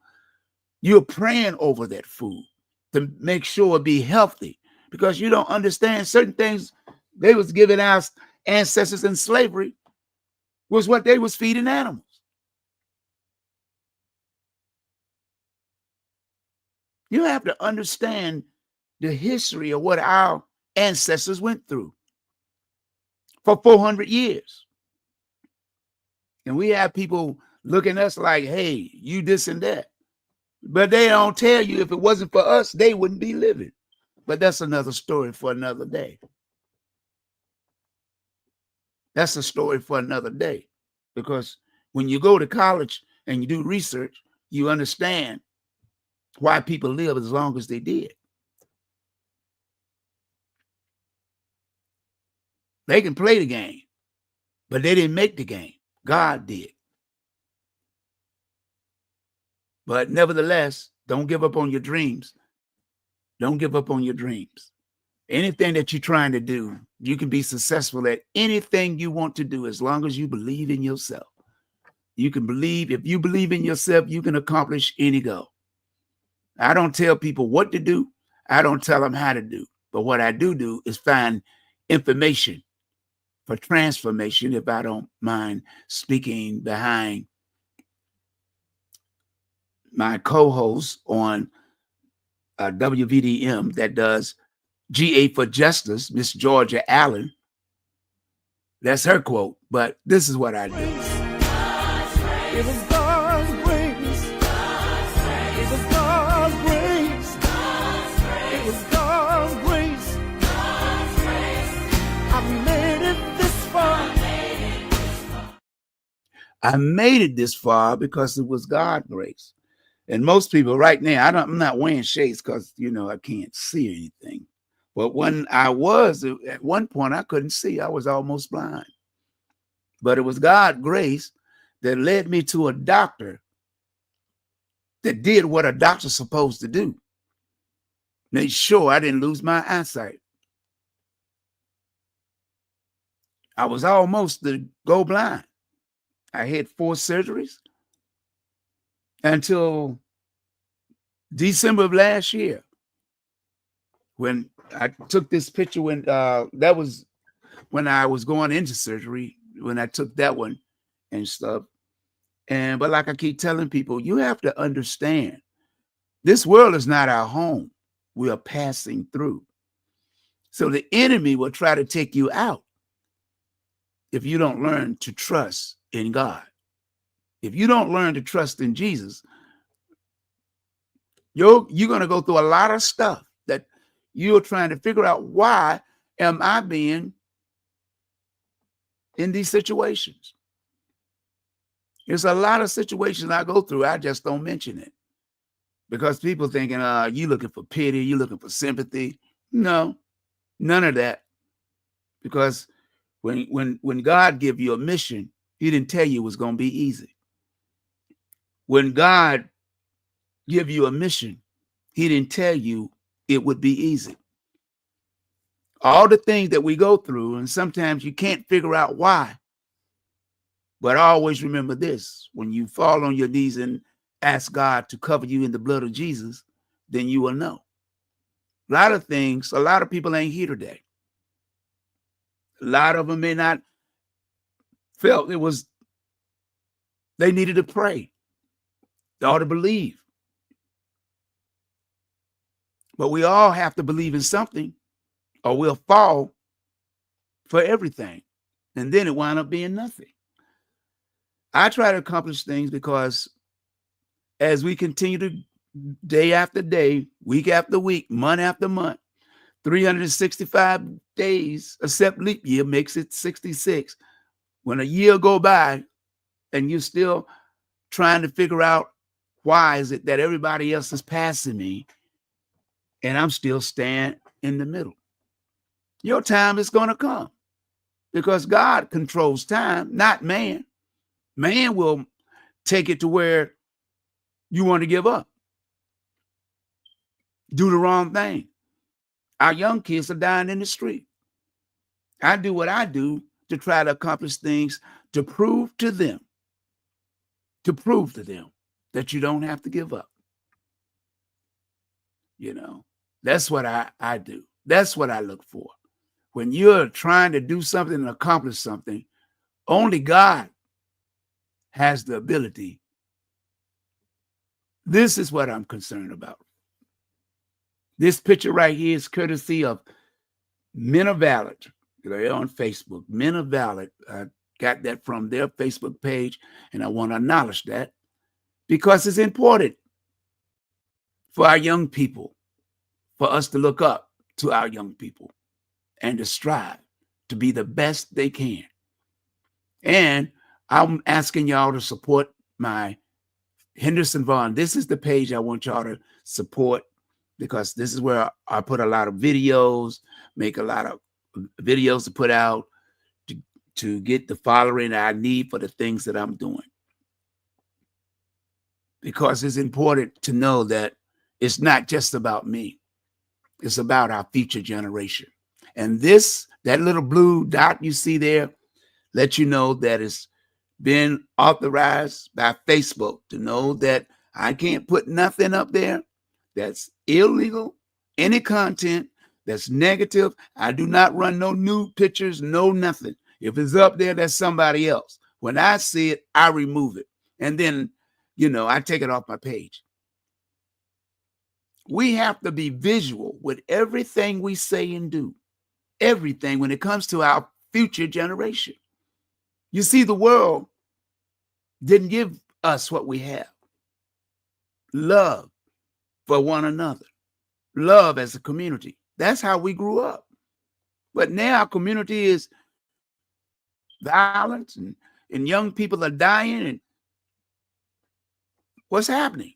You're praying over that food to make sure it be healthy, because you don't understand certain things they was giving our ancestors in slavery was what they was feeding animals. You have to understand the history of what our ancestors went through for 400 years. And we have people looking at us like, hey, you this and that. But they don't tell you if it wasn't for us, they wouldn't be living. But that's another story for another day. That's a story for another day. Because when you go to college and you do research, you understand why people live as long as they did. They can play the game, but they didn't make the game. God did. But nevertheless, don't give up on your dreams. Don't give up on your dreams. Anything that you're trying to do, you can be successful at anything you want to do as long as you believe in yourself. You can believe, if you believe in yourself, you can accomplish any goal. I don't tell people what to do. I don't tell them how to do. But what I do is find information for transformation, if I don't mind speaking behind my co-host on WVDM that does GA for Justice, Miss Georgia Allen. That's her quote, but this is what I do. It was God's grace. It was God's grace. It was God's grace. I made it this far. I made it this far because it was God's grace. And most people right now, I'm not wearing shades because, I can't see anything. But when I was, at one point, I couldn't see. I was almost blind. But it was God's grace that led me to a doctor that did what a doctor's supposed to do. Made sure I didn't lose my eyesight. I was almost to go blind. I had 4 surgeries until December of last year, when I took this picture, when that was when I was going into surgery, when I took that one and stuff. But like I keep telling people, you have to understand, this world is not our home. We are passing through. So the enemy will try to take you out if you don't learn to trust in God. If you don't learn to trust in Jesus, you're going to go through a lot of stuff that you're trying to figure out, why am I being in these situations? There's a lot of situations I go through. I just don't mention it because people thinking, you looking for pity, you looking for sympathy. No, none of that. Because when God give you a mission, he didn't tell you it was going to be easy. When God give you a mission, he didn't tell you it would be easy. All the things that we go through, and sometimes you can't figure out why. But always remember this: when you fall on your knees and ask God to cover you in the blood of Jesus, then you will know. A lot of things, a lot of people ain't here today. A lot of them may not felt they needed to pray or to believe. But we all have to believe in something, or we'll fall for everything. And then it wound up being nothing. I try to accomplish things because as we continue to, day after day, week after week, month after month, 365 days, except leap year, makes it 66. When a year go by and you're still trying to figure out, why is it that everybody else is passing me and I'm still staying in the middle? Your time is going to come because God controls time, not man. Man will take it to where you want to give up, do the wrong thing. Our young kids are dying in the street. I do what I do to try to accomplish things to prove to them that you don't have to give up. That's what I do. That's what I look for. When you're trying to do something and accomplish something, only God has the ability. This is what I'm concerned about. This picture right here is courtesy of Men of Valor. They're on Facebook. Men of Valor. I got that from their Facebook page, and I want to acknowledge that because it's important for our young people, for us to look up to our young people and to strive to be the best they can. And I'm asking y'all to support my Henderson Vaughn. This is the page I want y'all to support because this is where I put a lot of videos, make a lot of videos to put out to get the following I need for the things that I'm doing. because it's important to know that it's not just about me. It's about our future generation. And that little blue dot you see there, let you know that it's been authorized by Facebook to know that I can't put nothing up there that's illegal, any content that's negative. I do not run no nude pictures, no nothing. If it's up there, that's somebody else. When I see it, I remove it. And then, I take it off my page. We have to be visual with everything we say and do. Everything when it comes to our future generation. You see, the world didn't give us what we have. Love for one another. Love as a community. That's how we grew up. But now our community is violent and young people are dying. And what's happening?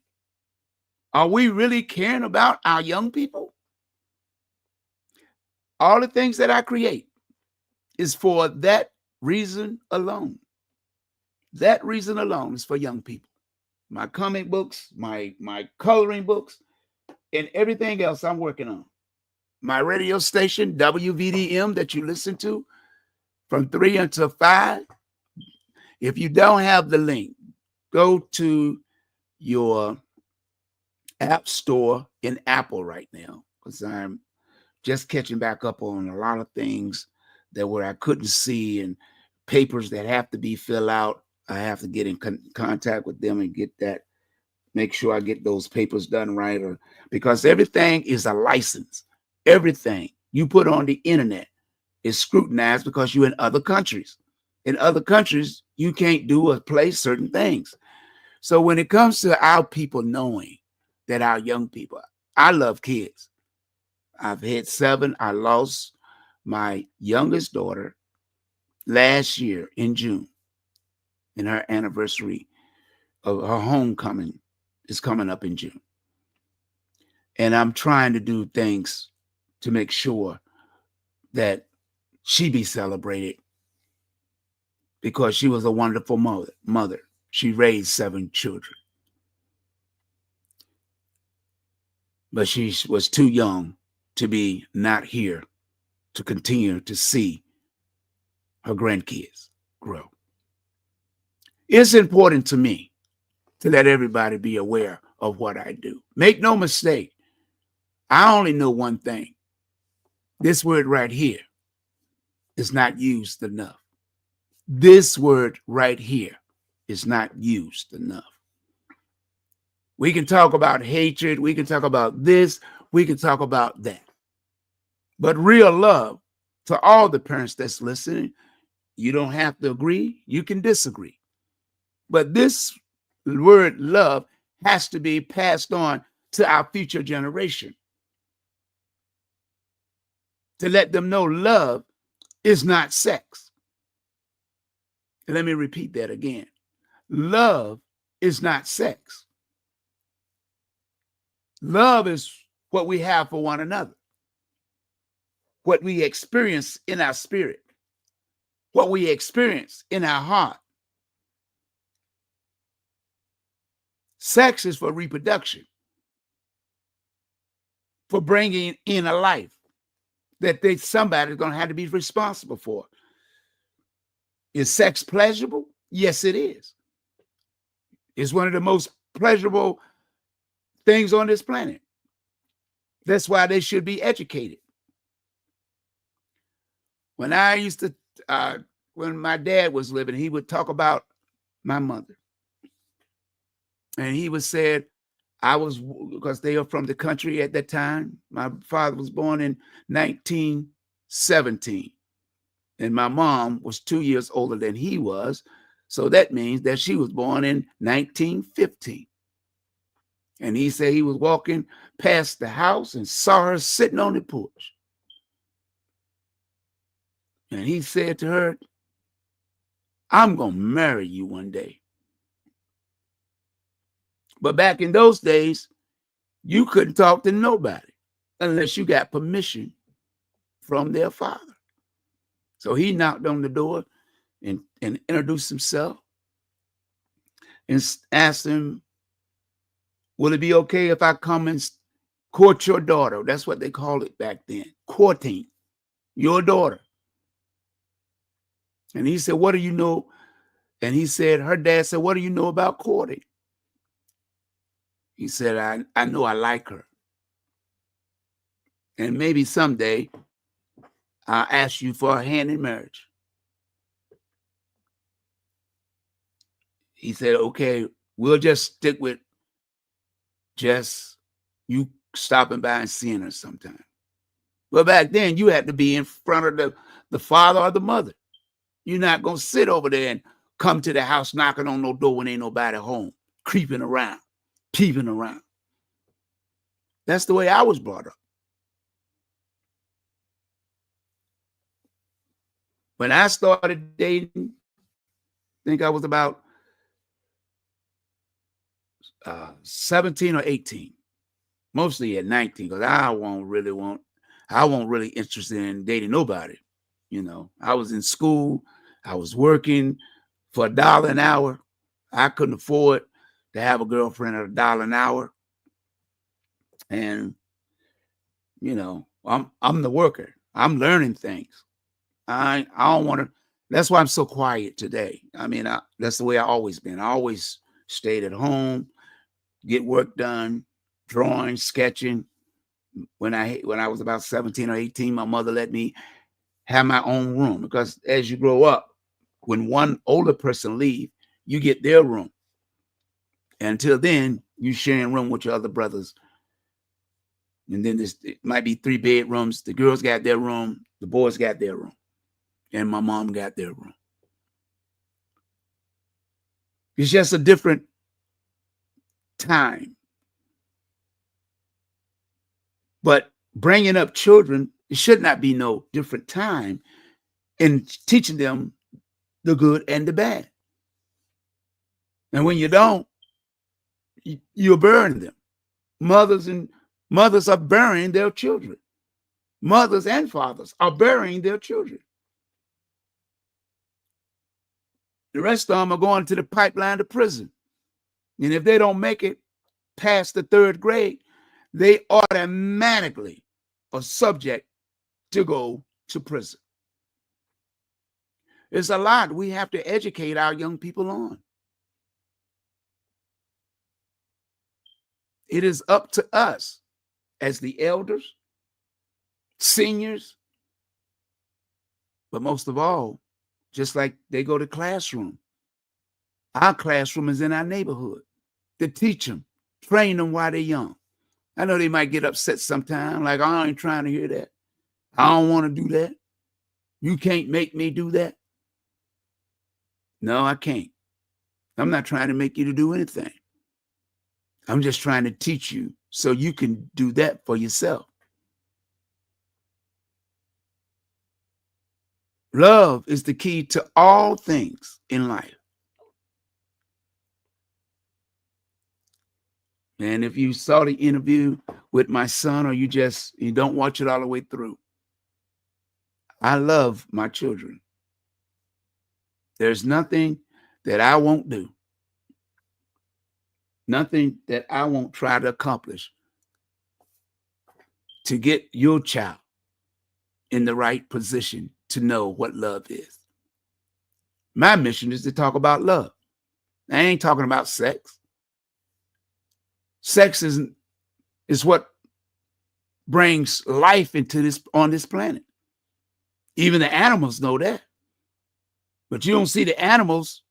Are we really caring about our young people? All the things that I create is for that reason alone. That reason alone is for young people. My comic books, my coloring books, and everything else I'm working on. My radio station, WVDM, that you listen to from 3 until 5. If you don't have the link, go to your app store in Apple right now, because I'm just catching back up on a lot of things that where I couldn't see, and papers that have to be filled out. I have to get in contact with them and get that, make sure I get those papers done right, or because everything is a license. Everything you put on the internet is scrutinized because you're in other countries. In other countries, you can't do or play certain things. So when it comes to our people knowing that our young people, I love kids. I've had 7. I lost my youngest daughter last year in June, and her anniversary of her homecoming is coming up in June. And I'm trying to do things to make sure that she be celebrated, because she was a wonderful mother. She raised 7 children. But she was too young to be not here to continue to see her grandkids grow. It's important to me to let everybody be aware of what I do. Make no mistake, I only know one thing. This word right here is not used enough. This word right here is not used enough. We can talk about hatred. We can talk about this. We can talk about that. But real love, to all the parents that's listening, you don't have to agree. You can disagree. But this word love has to be passed on to our future generation, to let them know love is not sex. And let me repeat that again. Love is not sex. Love is what we have for one another, what we experience in our spirit, what we experience in our heart. Sex is for reproduction, for bringing in a life that somebody's going to have to be responsible for. Is sex pleasurable? Yes, it is. It's one of the most pleasurable things on this planet. That's why they should be educated. When I used to, when my dad was living, he would talk about my mother. And he would say, because they are from the country at that time. My father was born in 1917. And my mom was 2 years older than he was. So that means that she was born in 1915. And he said he was walking past the house and saw her sitting on the porch. And he said to her, I'm going to marry you one day. But back in those days, you couldn't talk to nobody unless you got permission from their father. So he knocked on the door and introduced himself and asked him will it be okay if I come and court your daughter? That's what they called it back then, courting your daughter. And he said, what do you know? And he said, her dad said, what do you know about courting? He said, I know I like her. And maybe someday I'll ask you for a hand in marriage. He said, okay, we'll just stick with just you stopping by and seeing her sometime. But back then, you had to be in front of the father or the mother. You're not going to sit over there and come to the house knocking on no door when ain't nobody home, creeping around, peeping around. That's the way I was brought up. When I started dating, I think I was about 17 or 18, mostly at 19, because I wasn't really interested in dating nobody. You know, I was in school, I was working for $1 an hour. I couldn't afford to have a girlfriend at $1 an hour. And, you know, I'm the worker. I'm learning things. I don't want to. That's why I'm so quiet today. I mean, that's the way I always been. I always stayed at home, get work done, drawing, sketching. When I was about 17 or 18, my mother let me have my own room, because as you grow up, when one older person leave, you get their room. And until then, you sharing room with your other brothers. And then it might be 3 bedrooms. The girls got their room, the boys got their room, and my mom got their room. It's just a different time. But bringing up children, it should not be no different time in teaching them the good and the bad. And when you don't, you're burying them. Mothers are burying their children. Mothers and fathers are burying their children. The rest of them are going to the pipeline to prison. And if they don't make it past the 3rd grade, they automatically are subject to go to prison. It's a lot we have to educate our young people on. It is up to us as the elders, seniors, but most of all, just like they go to classroom. Our classroom is in our neighborhood. To teach them, train them while they're young. I know they might get upset sometimes, like, I ain't trying to hear that. I don't want to do that. You can't make me do that. No, I can't. I'm not trying to make you to do anything. I'm just trying to teach you so you can do that for yourself. Love is the key to all things in life. And if you saw the interview with my son, or you don't watch it all the way through, I love my children. There's nothing that I won't do. Nothing that I won't try to accomplish to get your child in the right position to know what love is. My mission is to talk about love. I ain't talking about sex. Sex is what brings life on this planet. Even the animals know that. But you don't see the animals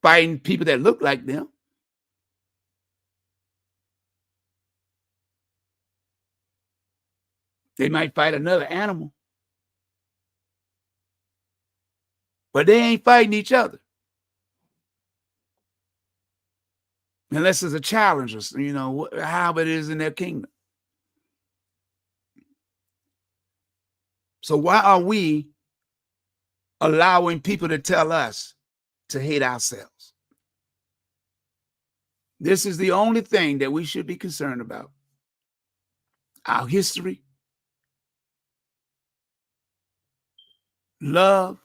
fighting people that look like them. They might fight another animal, but they ain't fighting each other. Unless it's a challenge, or, how it is in their kingdom. So why are we allowing people to tell us to hate ourselves? This is the only thing that we should be concerned about. Our history, love,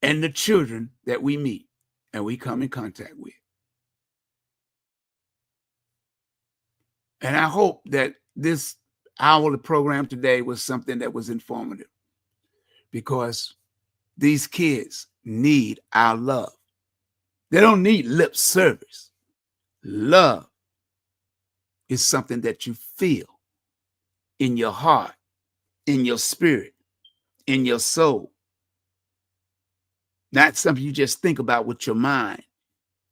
and the children that we meet and we come in contact with. And I hope that this hourly program today was something that was informative, because these kids need our love. They don't need lip service. Love is something that you feel in your heart, in your spirit, in your soul. Not something you just think about with your mind,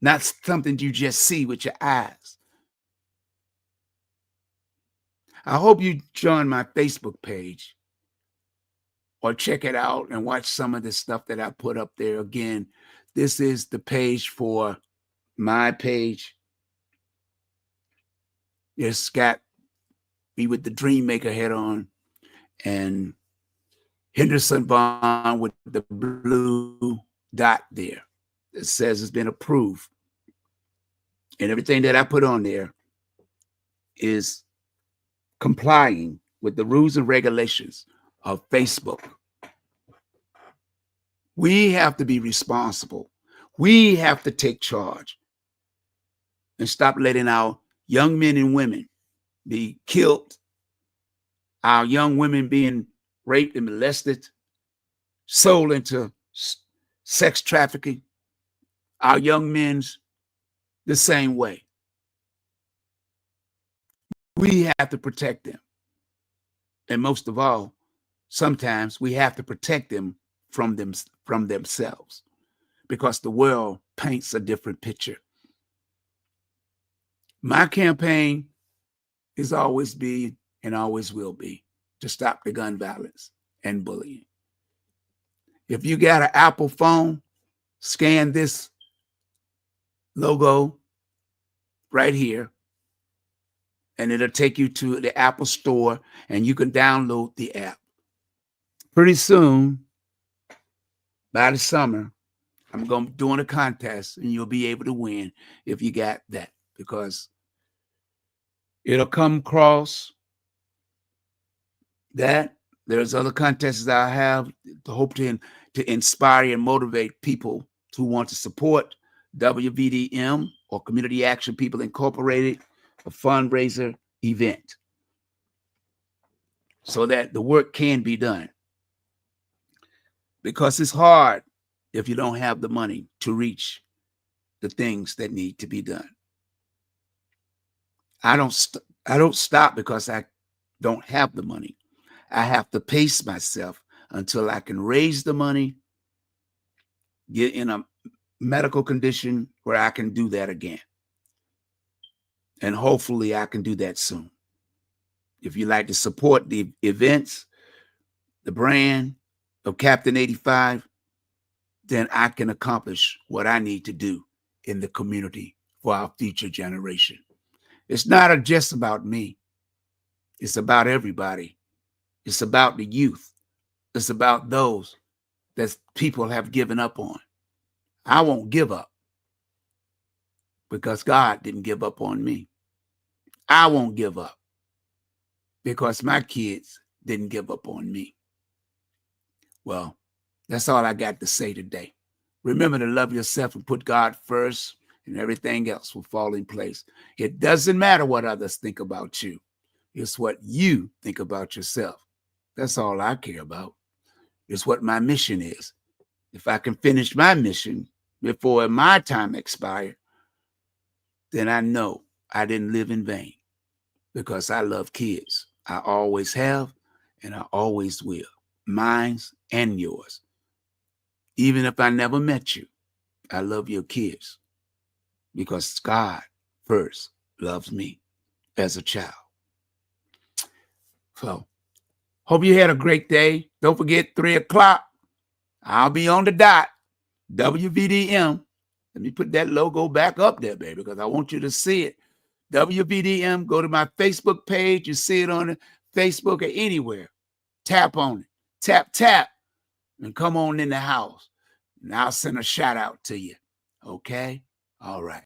not something you just see with your eyes. I hope you join my Facebook page or check it out and watch some of the stuff that I put up there. Again, this is the page for my page. It's got me with the Dream Maker head on, and Henderson Bond with the blue dot there. It says it's been approved. And everything that I put on there is complying with the rules and regulations of Facebook. We have to be responsible. We have to take charge and stop letting our young men and women be killed, our young women being raped and molested, sold into sex trafficking, our young men's the same way. We have to protect them. And most of all, sometimes we have to protect them from themselves, because the world paints a different picture. My campaign is always be and always will be to stop the gun violence and bullying. If you got an Apple phone, scan this logo right here, and it'll take you to the Apple store, and you can download the app. Pretty soon, by the summer, I'm going to be doing a contest, and you'll be able to win if you got that, because it'll come across that. There's other contests that I have to hope to inspire and motivate people who want to support WVDM or Community Action People Incorporated, a fundraiser event, so that the work can be done. Because it's hard if you don't have the money to reach the things that need to be done. I don't stop because I don't have the money. I have to pace myself until I can raise the money, get in a medical condition where I can do that again. And hopefully I can do that soon. If you like to support the events, the brand of CAPTAIN85, then I can accomplish what I need to do in the community for our future generation. It's not just about me. It's about everybody. It's about the youth. It's about those that people have given up on. I won't give up, because God didn't give up on me. I won't give up because my kids didn't give up on me. Well, that's all I got to say today. Remember to love yourself and put God first, and everything else will fall in place. It doesn't matter what others think about you. It's what you think about yourself. That's all I care about. It's what my mission is. If I can finish my mission before my time expires, then I know I didn't live in vain, because I love kids. I always have, and I always will. Mine's and yours. Even if I never met you, I love your kids, because God first loves me as a child. So, hope you had a great day. Don't forget, 3 o'clock, I'll be on the dot. WVDM. Let me put that logo back up there, baby, because I want you to see it. WVDM, go to my Facebook page. You see it on Facebook or anywhere. Tap on it. Tap, tap, and come on in the house. And I'll send a shout out to you. Okay? All right.